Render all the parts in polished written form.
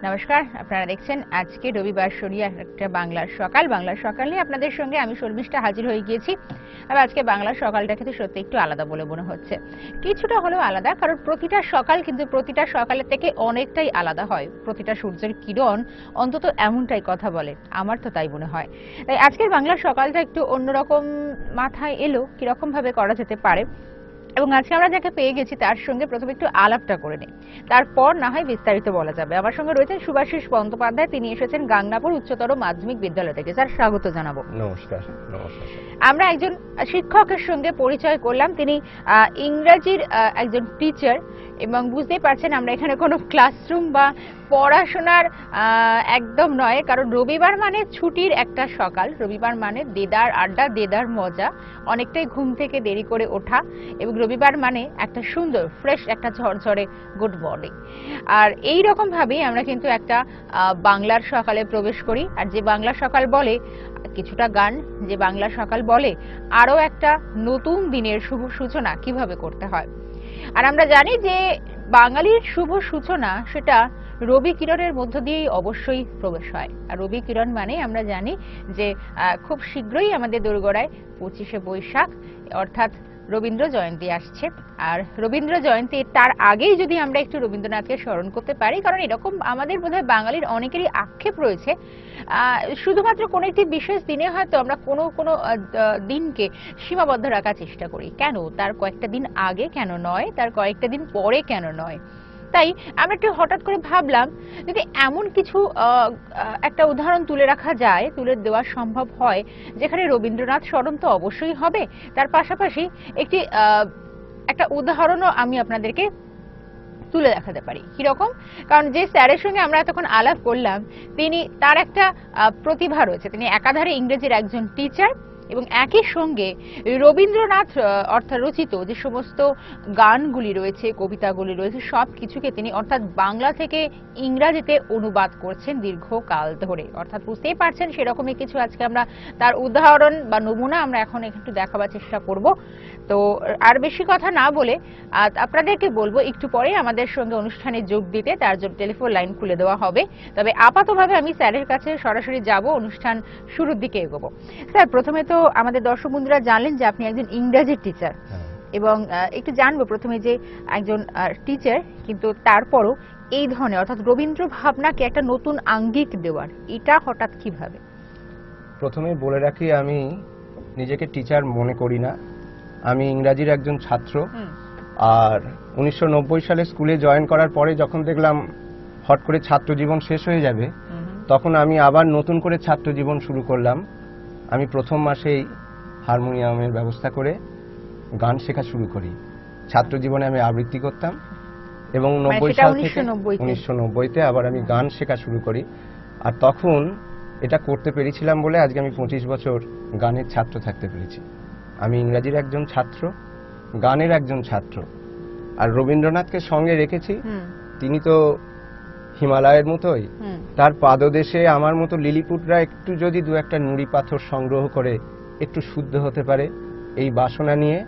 নমস্কার, আপনারা দেখছেন আজকে রবিবার শনিবার একটা বাংলার সকাল নিয়ে আপনাদের সঙ্গে আমি শর্মিষ্ঠা হাজির হয়ে গিয়েছি। আর আজকে বাংলার সকালটা কিন্তু সত্যি একটু আলাদা বলে মনে হচ্ছে, কিছুটা হলেও আলাদা, কারণ প্রতিটা সকাল কিন্তু প্রতিটা সকালের থেকে অনেকটাই আলাদা হয়। প্রতিটা সূর্যের কিরণ অন্তত এমনটাই কথা বলে, আমার তো তাই মনে হয়। তাই আজকের বাংলার সকালটা একটু অন্যরকম মাথায় এলো, কিরকম ভাবে করা যেতে পারে। এবং আজকে আমরা যাকে পেয়ে গেছি তার সঙ্গে প্রথমে একটু আলাপটা করে নিই, তারপর না হয় বিস্তারিত বলা যাবে। আমার সঙ্গে রয়েছেন শুভাশিস বন্দ্যোপাধ্যায়, তিনি এসেছেন গাংনাপুর উচ্চতর মাধ্যমিক বিদ্যালয় থেকে। স্যার, স্বাগত জানাবো। নমস্কার। নমস্কার। আমরা একজন শিক্ষকের সঙ্গে পরিচয় করলাম, তিনি ইংরেজির একজন টিচার, এবং বুঝতেই পারছেন আমরা এখানে কোনো ক্লাসরুম বা পড়াশোনার একদম নয়, কারণ রবিবার মানে ছুটির একটা সকাল, রবিবার মানে দেদার আড্ডা, দেদার মজা, অনেকটাই ঘুম থেকে দেরি করে ওঠা, এবং রবিবার মানে একটা সুন্দর ফ্রেশ একটা ঝরঝরে গুড মর্নিং। আর এই রকম ভাবেই আমরা কিন্তু একটা বাংলার সকালে প্রবেশ করি। আর যে বাংলা সকাল বলে কিছুটা গান, যে বাংলা সকাল বলে আরো একটা নতুন দিনের শুভ সূচনা কিভাবে করতে হয়। আর আমরা জানি যে বাঙালির শুভ সূচনা সেটা রবি কিরণের মধ্য দিয়েই অবশ্যই প্রবেশ হয়। আর রবি কিরণ মানে আমরা জানি যে খুব শীঘ্রই আমাদের দোরগোড়ায় 25শে বৈশাখ অর্থাৎ রবীন্দ্র জয়ন্তী আসছে। আর রবীন্দ্র জয়ন্তী তার আগেই যদি আমরা একটু রবীন্দ্রনাথকে স্মরণ করতে পারি, কারণ এরকম আমাদের বোধহয় বাঙালির অনেকেরই আক্ষেপ রয়েছে, শুধুমাত্র কোনো একটি বিশেষ দিনে হয়তো আমরা কোনো কোনো দিনকে সীমাবদ্ধ রাখার চেষ্টা করি। কেন তার কয়েকটা দিন আগে কেন নয়, তার কয়েকটা দিন পরে কেন নয়? তাই আমরা একটু হঠাৎ করে ভাবলাম যদি এমন কিছু একটা উদাহরণ তুলে রাখা যায়, তুলে দেওয়া সম্ভব হয়, যেখানে রবীন্দ্রনাথ স্মরণ তো অবশ্যই হবে, তার পাশাপাশি একটা উদাহরণও আমি আপনাদেরকে তুলে দেখাতে পারি। কিরকম? কারণ যে স্যারের সঙ্গে আমরা এতক্ষণ আলাপ করলাম, তার একটা প্রতিভা রয়েছে, তিনি একাধারে ইংরেজির একজন টিচার এবং একই সঙ্গে রবীন্দ্রনাথ অর্থাৎ রচিত যে সমস্ত গানগুলি রয়েছে, কবিতাগুলি রয়েছে, সব কিছুকে তিনি অর্থাৎ বাংলা থেকে ইংরাজিতে অনুবাদ করছেন দীর্ঘকাল ধরে। অর্থাৎ বুঝতেই পারছেন সেরকমই কিছু আজকে আমরা তার উদাহরণ বা নমুনা আমরা এখন একটু দেখাবার চেষ্টা করব। তো আর বেশি কথা না বলে আপনাদেরকে বলবো একটু পরে আমাদের সঙ্গে অনুষ্ঠানে যোগ দিতে, তার জন্য টেলিফোন লাইন খুলে দেওয়া হবে। তবে আপাতভাবে আমি স্যারের কাছে সরাসরি যাব, অনুষ্ঠান শুরুর দিকে এগোবো। স্যার, প্রথমে তো আমাদের দর্শক বন্ধুরা জানলেন যে আপনি একজন ইংরেজি টিচার, এবং একটু জানবো প্রথমে যে একজন টিচার কিন্তু তারপরও এই ধরনের অর্থাৎ রবীন্দ্র ভাবনাকে একটা নতুন আঙ্গিক দেওয়ার, এটা হঠাৎ কিভাবে? প্রথমে বলে রাখি, আমি নিজেকে টিচার মনে করি না, আমি ইংরাজির একজন ছাত্র। আর 1990 সালে স্কুলে জয়েন করার পরে যখন দেখলাম হট করে ছাত্র জীবন শেষ হয়ে যাবে, তখন আমি আবার নতুন করে ছাত্র জীবন শুরু করলাম। আমি প্রথম মাসেই হারমোনিয়ামের ব্যবস্থা করে গান শেখা শুরু করি। ছাত্র জীবনে আমি আবৃত্তি করতাম এবং 90 সাল থেকে 1990-তে আবার আমি গান শেখা শুরু করি। আর তখন এটা করতে পেরেছিলাম বলে আজকে আমি 25 বছর গানের ছাত্র থাকতে পেরেছি। আমি ইংরাজির একজন ছাত্র, গানের একজন ছাত্র, আর রবীন্দ্রনাথকে সঙ্গে রেখেছি। তিনি তো হিমালয়ের মতোই, তার পাদদেশে আমার মতো লিলিপুটরা একটু যদি দু একটা নুড়ি পাথর সংগ্রহ করে একটু শুদ্ধ হতে পারে, এই বাসনা নিয়ে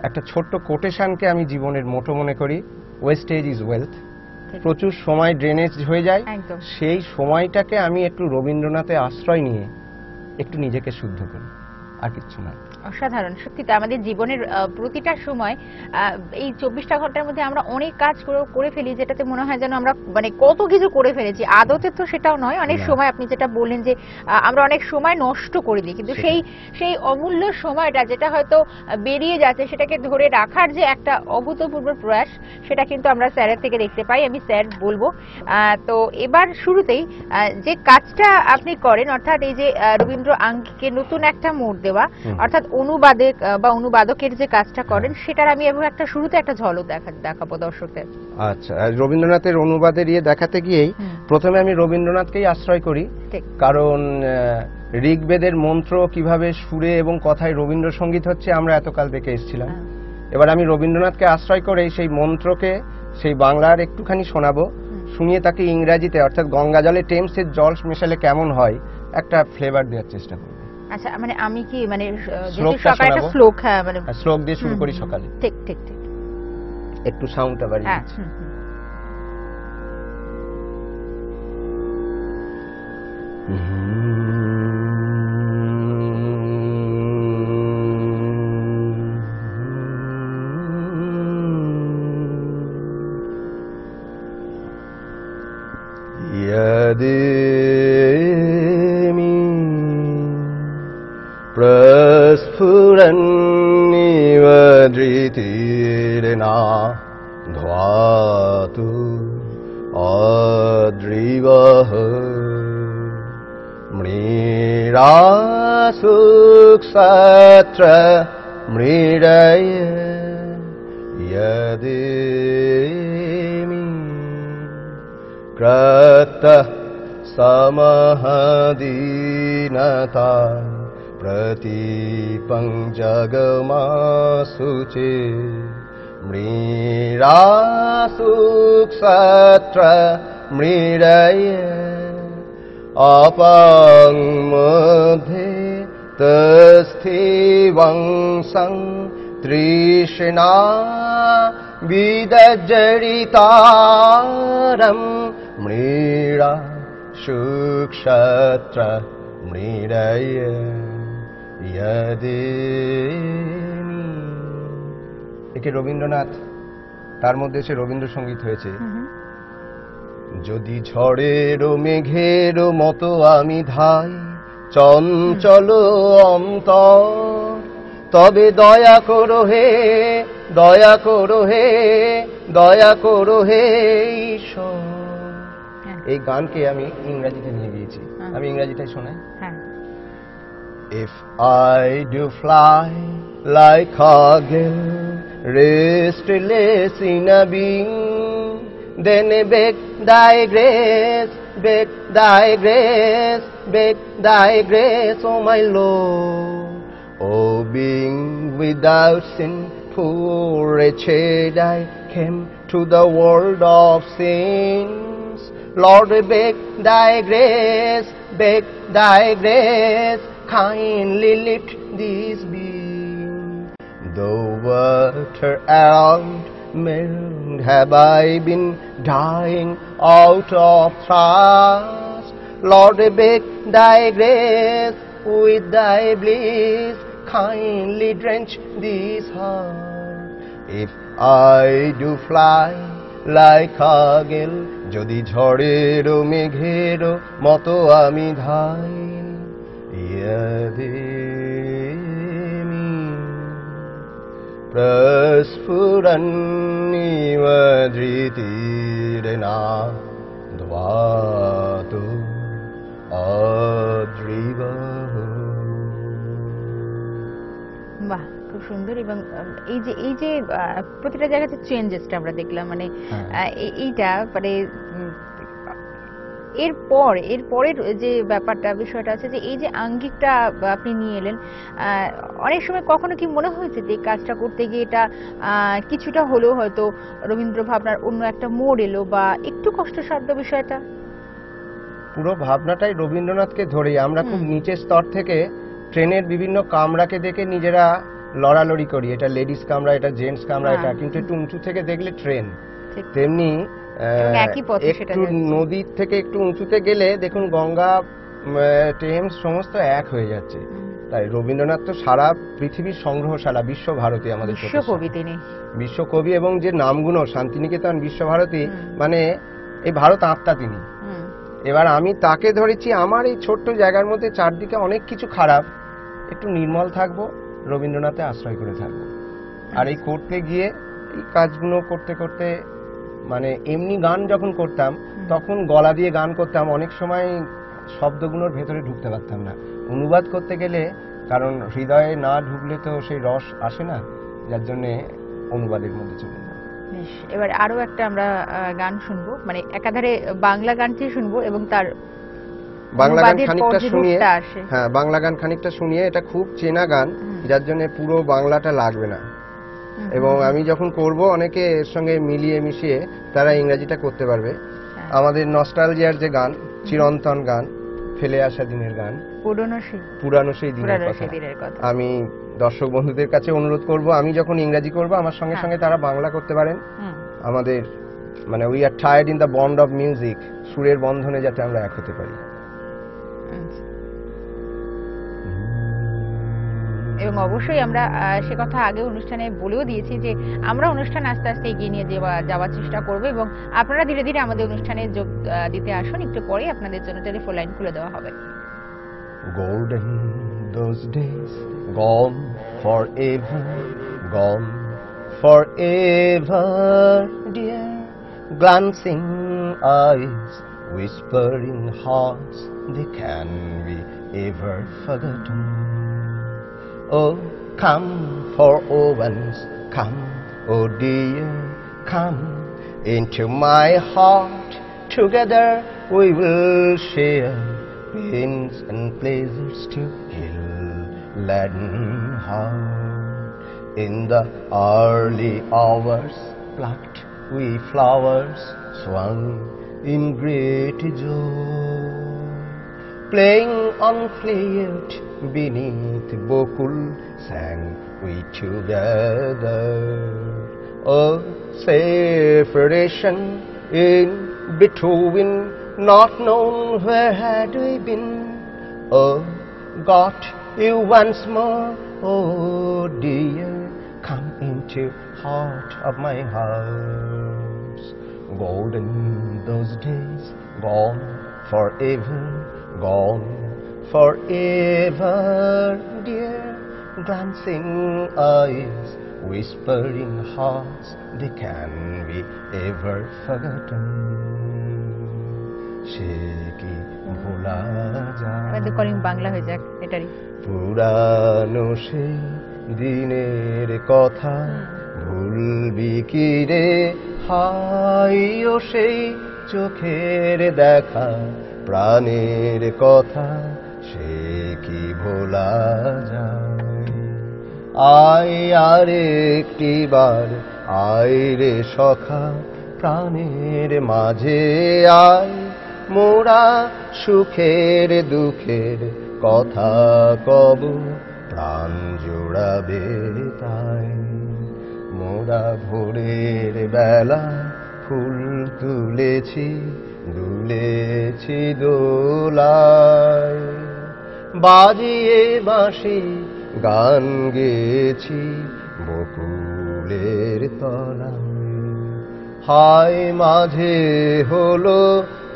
একটা ছোট্ট কোটেশনকে আমি জীবনের মোটো মনে করি, ওয়েস্টেজ ইজ ওয়েলথ। প্রচুর সময় ড্রেনেজ হয়ে যায়, সেই সময়টাকে আমি একটু রবীন্দ্রনাথে আশ্রয় নিয়ে একটু নিজেকে শুদ্ধ করি, আর কিচ্ছু না। অসাধারণ, সত্যি তো আমাদের জীবনের প্রতিটা সময় এই 24টা ঘন্টার মধ্যে আমরা অনেক কাজ করে ফেলি, যেটাতে মনে হয় যেন আমরা মানে কত কিছু করে ফেলেছি। আদতে তো সেটাও নয়, অনেক সময় আপনি যেটা বললেন যে আমরা অনেক সময় নষ্ট করে দিই, কিন্তু সেই অমূল্য সময়টা যেটা হয়তো বেরিয়ে যাচ্ছে, সেটাকে ধরে রাখার যে একটা অভূতপূর্ব প্রয়াস, সেটা কিন্তু আমরা স্যারের থেকে দেখতে পাই। আমি স্যার বলবো। তো এবার শুরুতেই যে কাজটা আপনি করেন, অর্থাৎ এই যে রবীন্দ্র আঙ্গিকে নতুন একটা মোড় দেওয়া, অর্থাৎ অনুবাদক বা অনুবাদকের যে কাজটা করেন, সেটার আমি এবং একটা শুরুতে একটা ঝলক দেখাবো দর্শকদের। আচ্ছা, রবীন্দ্রনাথের অনুবাদের দেখাতে গিয়েই প্রথমে আমি রবীন্দ্রনাথকেই আশ্রয় করি, কারণ ঋগ্বেদের মন্ত্র কিভাবে সুরে এবং কথায় রবীন্দ্রসঙ্গীত হচ্ছে আমরা এতকাল দেখে এসেছিলাম। এবার আমি রবীন্দ্রনাথকে আশ্রয় করে সেই মন্ত্রকে সেই বাংলার একটুখানি শোনাবো, শুনিয়ে তাকে ইংরাজিতে অর্থাৎ গঙ্গা জলে টেমসের জল মেশালে কেমন হয় একটা ফ্লেভার দেওয়ার চেষ্টা করব। আচ্ছা, মানে আমি কি মানে যেহেতু সকালে একটা শ্লোক, হ্যাঁ মানে শ্লোক দিয়ে শুরু করি সকালে। ঠিক ঠিক ঠিক, একটু সাউন্ডটা বাড়িয়ে দিচ্ছি। यदेमि प्रस्फुरन्निव धृतिर्ना ध्वातु अद्रिवः मृडासुक्षत्र मृडय यदेमि क्रतः समहदीनता प्रतीपं जगमासुचे मृडासुक्षत्र मृडय अपं मध्ये तस्थिवंसं तृष्णा विदजडितारं मृडा সুক্ষত্র মৃডয় यदेमि। একে রবীন্দ্রনাথ, তার মধ্যে সে রবীন্দ্রসঙ্গীত হয়েছে। যদি ঝড়ের মেঘের মতো আমি ধাই চঞ্চল অন্তর, তবে দয়া করো হে, দয়া করো হে, দয়া করো হে ঈশ্বর। এই গানকে আমি ইংরেজিতে নিয়ে গিয়েছি, আমি ইংরেজিটাই শোনাই। If I do fly like a girl, restless in a being, then beg thy grace, beg thy grace, beg thy grace, O my Lord. O being without sin, poor wretched I came to the world of sins. Lord, beg thy grace, beg thy grace, kindly lift this being. Though water around me have I been dying out of thirst, Lord, beg thy grace with thy bliss, kindly drench this heart. If I do fly like a gale, যদি ঝড়ের মেঘের মতো আমি ধাই, यदेमि प्रस्फुरन्निव धृतिर्ना ध्वातु अद्रिवः। বাহ, খুব সুন্দর। এবং এই যে প্রতিটা জায়গাতে চেঞ্জেসটা আমরা দেখলাম, মানে এইটা মানে এরপরের যে ব্যাপারটা বিষয়টা আছে যে এই যে আঙ্গিকটা আপনি নিয়ে এলেন, অনেক সময় কখনো কি মনে হয়েছে যে এই কাজটা করতে গিয়ে এটা কিছুটা হলেও হয়তো রবীন্দ্র ভাবনার অন্য একটা মোড় এলো বা একটু কষ্টসাধ্য বিষয়টা? পুরো ভাবনাটাই রবীন্দ্রনাথকে ধরেই। আমরা খুব নিচের স্তর থেকে ট্রেনের বিভিন্ন কামরাকে দেখে নিজেরা লড়ালড়ি করি, এটা লেডিস কামরা, এটা জেন্টস কামরা, এটা কিন্তু একটু উঁচু থেকে দেখলে ট্রেন। তেমনি একটু নদীর থেকে একটু উঁচুতে গেলে দেখুন গঙ্গা, টেমস সমস্ত এক হয়ে যাচ্ছে। তাই রবীন্দ্রনাথ তো সারা পৃথিবীর সংগ্রহশালা, বিশ্বভারতী আমাদের বিশ্বকবি, তিনি বিশ্বকবি। এবং যে নামগুলো, শান্তিনিকেতন, বিশ্বভারতী, মানে এই ভারত আত্মা তিনি। এবার আমি তাকে ধরেছি আমার এই ছোট্ট জায়গার মধ্যে, চারদিকে অনেক কিছু খারাপ, একটু নির্মল থাকবো, রবীন্দ্রনাথে আশ্রয় করে থাকবো। আর এই করতে গিয়ে এই কাজগুলো করতে করতে, মানে এমনি গান যখন করতাম তখন গলা দিয়ে গান করতাম, অনেক সময় শব্দগুলোর ভেতরে ঢুকতে পারতাম না। অনুবাদ করতে গেলে, কারণ হৃদয়ে না ঢুকলে তো সেই রস আসে না, যার জন্য অনুবাদের মধ্যে চলে যায়। এবার আরো একটা আমরা গান শুনবো, মানে একাধারে বাংলা গানটি শুনবো এবং তার বাংলা গান খানিকটা শুনিয়ে, হ্যাঁ বাংলা গান খানিকটা শুনিয়ে, এটা খুব চেনা গান, যার জন্য পুরো বাংলাটা লাগবে না। এবং আমি যখন করব অনেকে এর সঙ্গে মিলিয়ে মিশিয়ে তারা ইংরেজিটা করতে পারবে। আমাদের নস্টালজিয়ার যে গান, চিরন্তন গান, ফেলে আসা দিনের গান, পুরানো সেই দিনের কথা, আমি দর্শক বন্ধুদের কাছে অনুরোধ করব, আমি যখন ইংরেজি করব আমার সঙ্গে সঙ্গে তারা বাংলা করতে পারেন। আমাদের মানে we are tired in the bond of music, সুরের বন্ধনে যাতে আমরা এক হতে পারি। আচ্ছা। এবং অবশ্যই আমরা সে কথা আগে অনুষ্ঠানে বলেও দিয়েছি যে আমরা অনুষ্ঠান আস্তে আস্তে এগিয়ে নিয়ে যাওয়ার চেষ্টা করব এবং আপনারা ধীরে ধীরে আমাদের অনুষ্ঠানে যোগ দিতে আসুন। একটু পরেই আপনাদের জন্য টেলিফোন লাইন খুলে দেওয়া হবে। Golden those days, gone forever, gone forever, dear. Glancing eyes, whispering hearts, they can be ever forgotten. Oh, come for once, come, oh dear, come into my heart. Together we will share pains and pleasures to gladden heart. In the early hours, plucked we flowers, swung in great joy. Playing on flute beneath bokul, sang we together. Oh, separation in between, not known where had we been. Oh, got you once more, oh dear, come into heart of my house. Golden those days, gone forever, gone forever, dear. Glancing eyes, whispering hearts, they can be ever forgotten. সে কি ভোলা যায় আমাদের calling Bangla হয়ে যাক এটারই। পুরানো সেই দিনের কথা ভুলবি কি রে, হাই ও সেই চোখের দেখা প্রাণের কথা সে কি ভোলা যায়। আয় আর একটিবার আয় রে সখা প্রাণের মাঝে আয়, মোরা সুখের দুঃখের কথা কব প্রাণ জোড়াবে তাই। মোরা ভোরের বেলা ফুল তুলেছি, দুলেছি দোলায়, বাজিয়ে বাঁশি গান গেয়েছি বকুলের তলায়। হায় মাঝে হলো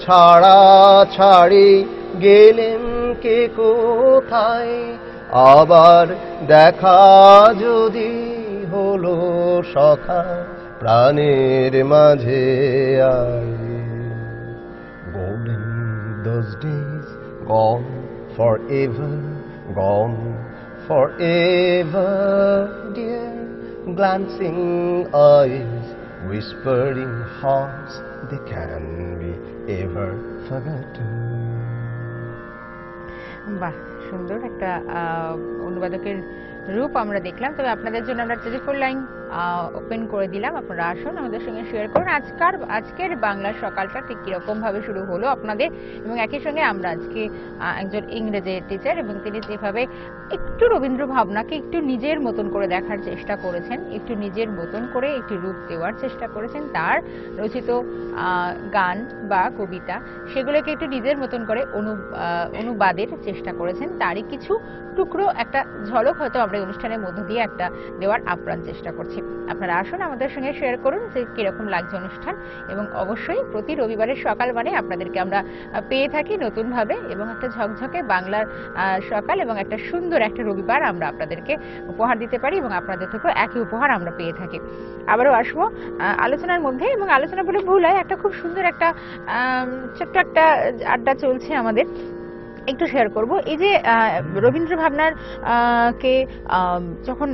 ছাড়া ছাড়ি, গেলেন কে কোথায়, আবার দেখা যদি হলো সখা প্রাণের মাঝে আয়। Golden those days, gone forever, gone forever, dear. Glancing eyes, whispering hearts, they can be ever forgotten. বাহ, সুন্দর একটা অনুবাদকের রূপ আমরা দেখলাম। তবে আপনাদের জন্য আমরা টেলিফোন লাইন ওপেন করে দিলাম, আপনারা আসুন আমাদের সঙ্গে শেয়ার করুন আজকের বাংলা সকালটা ঠিক কিরকম ভাবে শুরু হলো আপনাদের। এবং একই সঙ্গে আমরা আজকে একজন ইংরেজির টিচার এবং তিনি যেভাবে একটু রবীন্দ্র ভাবনাকে একটু নিজের মতন করে দেখার চেষ্টা করেছেন, একটু নিজের মতন করে একটু রূপ দেওয়ার চেষ্টা করেছেন, তার রচিত গান বা কবিতা সেগুলোকে একটু নিজের মতন করে অনুবাদের চেষ্টা করেছেন, তারই কিছু টুকরো একটা ঝলক হয়তো আমরা অনুষ্ঠানের মধ্য দিয়ে একটা দেওয়ার আপ্রাণ চেষ্টা করছি। আপনারা আসুন আমাদের সঙ্গে শেয়ার করুন যে কিরকম লাগছে অনুষ্ঠান। এবং অবশ্যই প্রতি রবিবারের সকাল মানে আপনাদেরকে আমরা পেয়ে থাকি নতুন ভাবে এবং একটা ঝকঝকে বাংলার সকাল এবং একটা সুন্দর একটা রবিবার আমরা আপনাদেরকে উপহার দিতে পারি এবং আপনাদের থেকেও একই উপহার আমরা পেয়ে থাকি। আবারও আসবো আলোচনার মধ্যে, এবং আলোচনা বলে ভুল হয়, একটা খুব সুন্দর একটা ছোট্ট একটা আড্ডা চলছে আমাদের, একটু শেয়ার করব। এই যে রবীন্দ্র ভাবনার কে যখন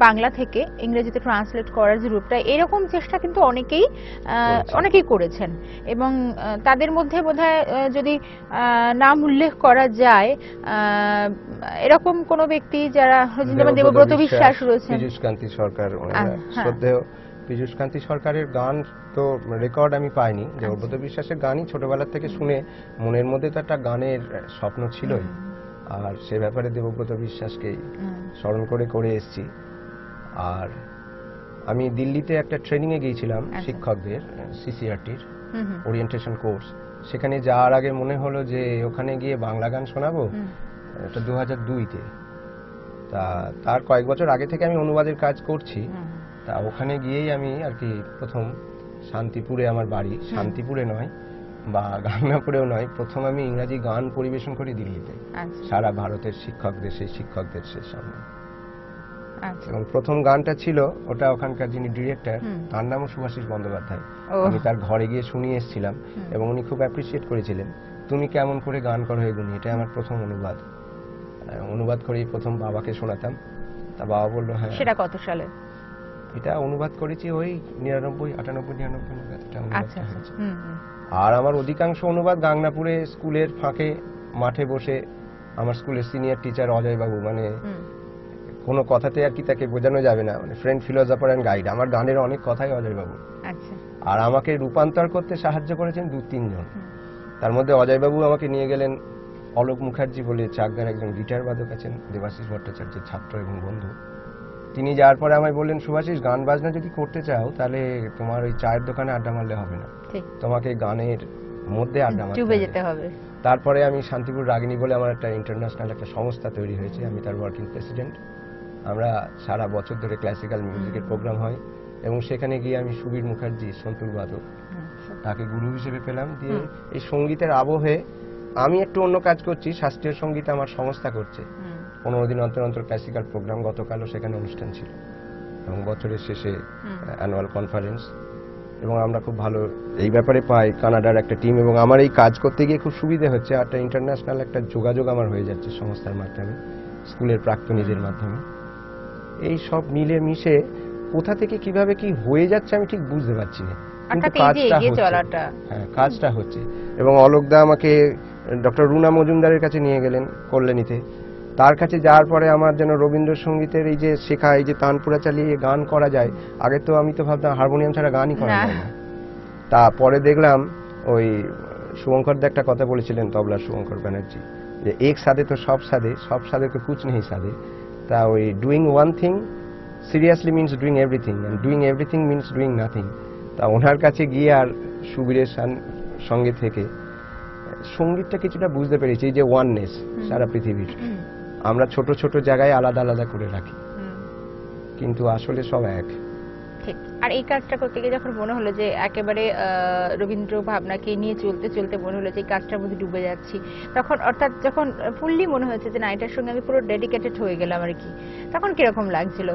বাংলা থেকে ইংরেজিতে ট্রান্সলেট করার যে রূপটা, এরকম চেষ্টা কিন্তু অনেকেই করেছেন এবং তাদের মধ্যে বোধহয় যদি নাম উল্লেখ করা যায় এরকম কোন ব্যক্তি যারা যেমন দেবব্রত বিশ্বাস রয়েছেন, পীযূষকান্তি সরকার, শ্রদ্ধেয় পীযূষকান্তি সরকারের গান তো রেকর্ড আমি পাইনি। দেবব্রত বিশ্বাসের গানই ছোটবেলা থেকে শুনে মনের মধ্যে তো একটা গানের স্বপ্ন ছিলই, আর সে ব্যাপারে দেবব্রত বিশ্বাসকে স্মরণ করে এসেছি। আর আমি দিল্লিতে একটা ট্রেনিং এ গিয়েছিলাম শিক্ষকদের, সিসিআরটির ওরিয়েন্টেশন কোর্স, সেখানে যাওয়ার আগে মনে হলো যে ওখানে গিয়ে বাংলা গান শোনাবো। এটা 2002-তে। তা তার কয়েক বছর আগে থেকে আমি অনুবাদের কাজ করছি। তা ওখানে গিয়েই আমি আর কি প্রথম, শান্তিপুরে আমার বাড়ি, শান্তিপুরে নয় বা গাংনাপুরেও নয়, প্রথম আমি ইংরাজি গান পরিবেশন করি দিল্লিতে সারা ভারতের শিক্ষকদের, সেই শিক্ষকদের সামনে। এবং প্রথম গানটা ছিল ওটা ওখানকার যিনি ডিরেক্টর, তার নামও সুভাষিস বন্দ্যোপাধ্যায়। আমি তার ঘরে গিয়ে শুনিয়ে এসেছিলাম এবং উনি খুব অ্যাপ্রিসিয়েট করেছিলেন। তুমি কেমন করে গান করো হে গুণী, এটা আমার প্রথম অনুবাদ করেই প্রথম বাবাকে শোনাতাম। তা বাবা বললো হ্যাঁ। সেটা কত সালে? এটা অনুবাদ করেছি ওই 99, 98, 99 নাগাদ এটা অনুবাদটা হয়েছে। আর আমার অধিকাংশ অনুবাদ গাংনাপুরে স্কুলের ফাঁকে মাঠে বসে আমার স্কুলের সিনিয়র টিচার অজয় বাবু, মানে কোনো কথাতে আর কি তাকে বোঝানো যাবে না, মানে ফ্রেন্ড, ফিলোসফার অ্যান্ড গাইড। আমার গানের অনেক কথাই অজয় বাবু। আর আমাকে রূপান্তর করতে সাহায্য করেছেন 2-3 জন। তার মধ্যে অজয় বাবু আমাকে নিয়ে গেলেন অলোক মুখার্জি বলে চাকদার একজন গিটার বাদক আছেন, দেবাশিস ভট্টাচার্যের ছাত্র এবং বন্ধু। তিনি যাওয়ার পরে আমায় বললেন, সুভাষিস গান বাজনা যদি করতে চাও তাহলে তোমার ওই চায়ের দোকানে আড্ডা মারলে হবে না, তোমাকে গানের মধ্যে আড্ডা মারতে হবে। তারপরে আমি শান্তিপুর রাগিনী বলে আমার একটা ইন্টারন্যাশনাল একটা সংস্থা তৈরি হয়েছে, আমি তার ওয়ার্কিং প্রেসিডেন্ট। আমরা সারা বছর ধরে ক্লাসিক্যাল মিউজিকের প্রোগ্রাম হয় এবং সেখানে গিয়ে আমি সুবীর মুখার্জি, সন্তুর বাদক, তাকে গুরু হিসেবে পেলাম। দিয়ে এই সঙ্গীতের আবহে আমি একটু অন্য কাজ করছি, শাস্ত্রীয় সঙ্গীত আমার সংস্থা করছে। 15 দিন অন্তর অন্তর ক্লাসিক্যাল প্রোগ্রাম, গতকালও সেখানে অনুষ্ঠান ছিল এবং বছরের শেষে অ্যানুয়াল কনফারেন্স। এবং আমরা খুব ভালো এই ব্যাপারে পাই কানাডার একটা টিম, এবং আমার এই কাজ করতে গিয়ে খুব সুবিধা হচ্ছে। একটা ইন্টারন্যাশনাল একটা যোগাযোগ আমার হয়ে যাচ্ছে সংস্থার মাধ্যমে, স্কুলের প্রাক্তনীদের মাধ্যমে। এই সব মিলে মিশে কোথা থেকে কিভাবে কি হয়ে যাচ্ছে আমি ঠিক বুঝতে পারছি না, কিন্তু কাজটা হচ্ছে। এবং অলোকদা আমাকে ডক্টর রুনা মজুমদারের কাছে নিয়ে গেলেন কল্যাণীতে। তার কাছে যাওয়ার পরে আমার যেন রবীন্দ্রসঙ্গীতের এই যে শেখা, এই যে তানপুরা চালিয়ে গান করা যায়, আগে তো আমি তো ভাবতাম হারমোনিয়াম ছাড়া গানই করা যায় না। তারপরে দেখলাম ওই শুভঙ্কর দা একটা কথা বলেছিলেন, তবলার শুভঙ্কর ব্যানার্জি, যে এক সাদে তো সব সাদে, সব সাদে তো কুছ নেই সাদে। তা ওই doing one thing seriously means doing everything, and doing everything means doing nothing. তা ওনার কাছে গিয়ে আর সুবীরের সঙ্গে থেকে সঙ্গীতটা কিছুটা বুঝতে পেরেছি, এই যে ওয়াননেস সারা পৃথিবীর, আমরা ছোট ছোট জায়গায় আলাদা আলাদা করে রাখি, কিন্তু আসলে সব এক। ঠিক। আর এই কাজটা করতে গিয়ে যখন মনে হলো যে একেবারে রবীন্দ্র ভাবনাকে নিয়ে চলতে চলতে মনে হলো যে এই কাজটার মধ্যে ডুবে যাচ্ছি, তখন অর্থাৎ যখন ফুললি মনে হয়েছে যে না এটার সঙ্গে আমি পুরো ডেডিকেটেড হয়ে গেলাম আর কি, তখন কিরকম লাগছিল?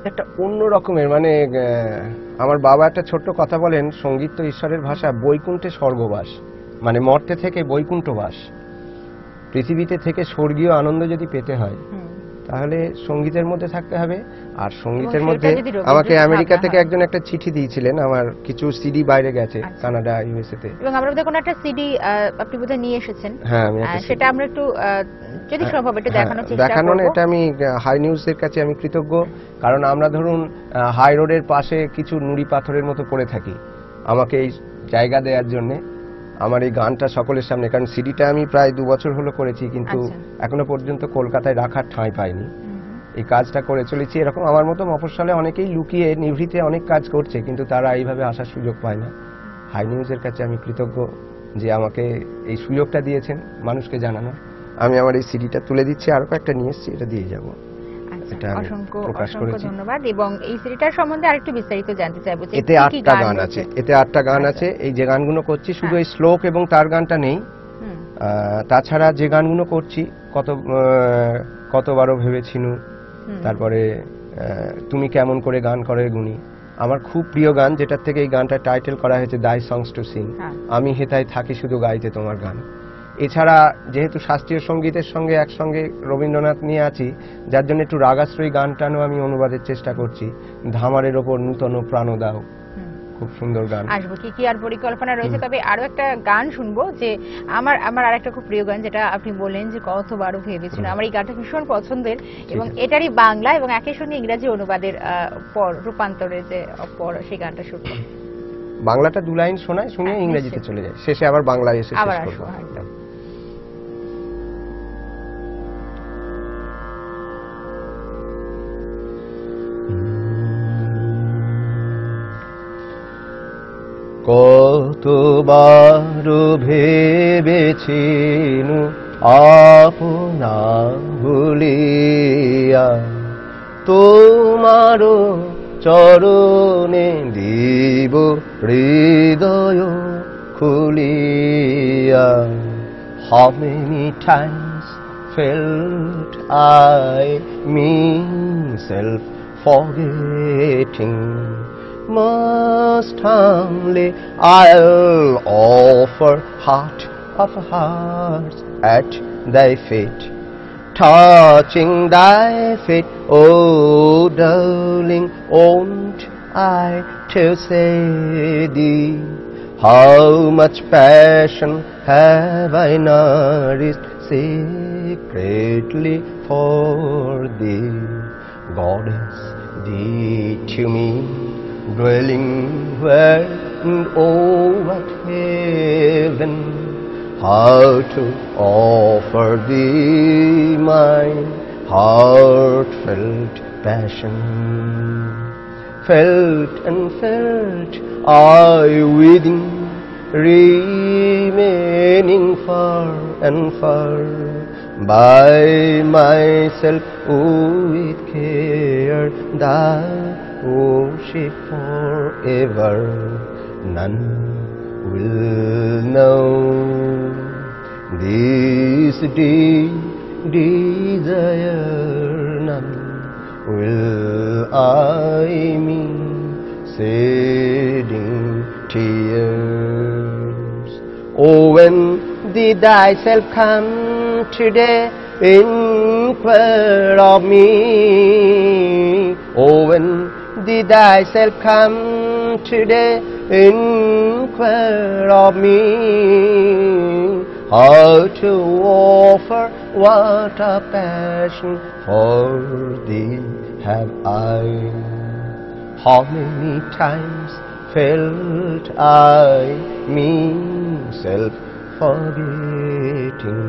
একটা অন্য রকমের, মানে আমার বাবা একটা ছোট্ট কথা বলেন, সঙ্গীত তো ঈশ্বরের ভাষা, বৈকুণ্ঠে স্বর্গবাস, মানে মর্তে থেকে বৈকুণ্ঠবাস। পৃথিবীতে থেকে স্বর্গীয় আনন্দ যদি পেতে হয় তাহলে সঙ্গীতের মধ্যে থাকতে হবে। আর সঙ্গীতের মধ্যে আমাকে আমেরিকা থেকে একজন একটা চিঠি দিয়েছিলেন, আমার কিছু সিডি বাইরে গেছে কানাডা, ইউএসএ তে, এবং আমরা বোধহয় কোনো একটা সিডি আপনি বোধহয় নিয়ে এসেছেন। হ্যাঁ, সেটা আমরা একটু যদি সম্ভব একটু দেখানোর চেষ্টা করব। দেখানো না, এটা আমি হাই নিউজের কাছে আমি কৃতজ্ঞ, কারণ আমরা ধরুন হাই রোডের পাশে কিছু নুড়ি পাথরের মতো পড়ে থাকি, আমাকে এই জায়গা দেওয়ার জন্য আমার এই গানটা সকলের সামনে, কারণ সিডিটা আমি প্রায় 2 বছর হলো করেছি, কিন্তু এখনো পর্যন্ত কলকাতায় রাখার ঠাঁই পাইনি। এই কাজটা করে চলেছি। এরকম আমার মতো মফস্বলে অনেকেই লুকিয়ে নিভৃতে অনেক কাজ করছে, কিন্তু তারা এইভাবে আসার সুযোগ পায় না। হাই নিউজের কাছে আমি কৃতজ্ঞ যে আমাকে এই সুযোগটা দিয়েছেন মানুষকে জানানো। আমি আমার এই সিডিটা তুলে দিচ্ছি, আরো কয়েকটা নিয়ে এসেছি, এটা দিয়ে যাবো। অসংখ্য ধন্যবাদ। এবং এই সিডিটার সম্বন্ধে আরেকটু বিস্তারিত জানতে চাইবো যে এতে 8টা গান আছে, এতে 8টা গান আছে। এই যে গানগুলো করছি শুধু এই শ্লোক এবং তার গানটা নেই, তাছাড়া যে গানগুলো করছি কতবারও ভেবেছিনু, তারপরে তুমি কেমন করে গান করে গুনি, আমার খুব প্রিয় গান, যেটার থেকে এই গানটা টাইটেল করা হয়েছে দাই সংস টু সিং, আমি হেথায় থাকি শুধু গাইতে তোমার গান। এছাড়া যেহেতু শাস্ত্রীয় সঙ্গীতের সঙ্গে একসঙ্গে রবীন্দ্রনাথ নিয়ে আছি, যার জন্য একটু রাগাশ্রয়ী গানটাও আমি অনুবাদের চেষ্টা করছি, ধামারের ওপর নূতন প্রাণ দাও, খুব সুন্দর গান। আসবো কি আর পরিকল্পনা রয়েছে। তবে আরো একটা গান শুনবো, যে আমার আরেকটা খুব প্রিয় গান, যেটা আপনি বললেন যে কতবারও ভেবেছিল, আমার এই গানটা ভীষণ পছন্দের, এবং এটারই বাংলা এবং একই সঙ্গে ইংরেজি অনুবাদের পর রূপান্তরের যে পর, সেই গানটা শুনবো। বাংলাটা 2 লাইন শোনায়, শুনে ইংরেজিতে চলে যায়, শেষে আবার বাংলায় এসে শেষ করব। একদম। কতবার ভেবেছি আপনা ভুলিয়া তোমারও চরণে দিব হৃদয় খুলিয়া। How many times felt I myself forgetting, most humbly I'll offer heart of hearts at thy feet, touching thy feet, oh darling, won't I to say thee, how much passion have I nourished secretly for thee. Goddess, thee to me, dwelling where and oh what heaven, how to offer thee my heartfelt passion. Felt and felt I within, remaining far and far, by myself with care, thy worship forever. None will know this deep desire, none will I mean shedding tears. Oh, when did thyself come today, inquire of me? Oh, when did thyself come today, inquire of me? How to offer what a passion for thee have I. How many times felt I myself forgetting,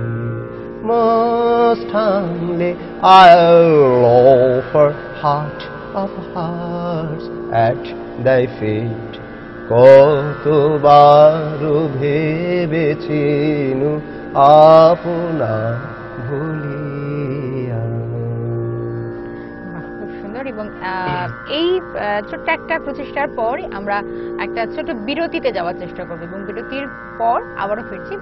most humbly I'll offer heart of hearts at thy feet. কতবার ভেবেছি আপনা ভুলিয়া। খুব সুন্দর। এবং এই ছোট্ট একটা প্রচেষ্টার পর আমরা একটা ছোট বিরতিতে যাওয়ার চেষ্টা করব এবং বিরতির পর আবারও ফিরছি।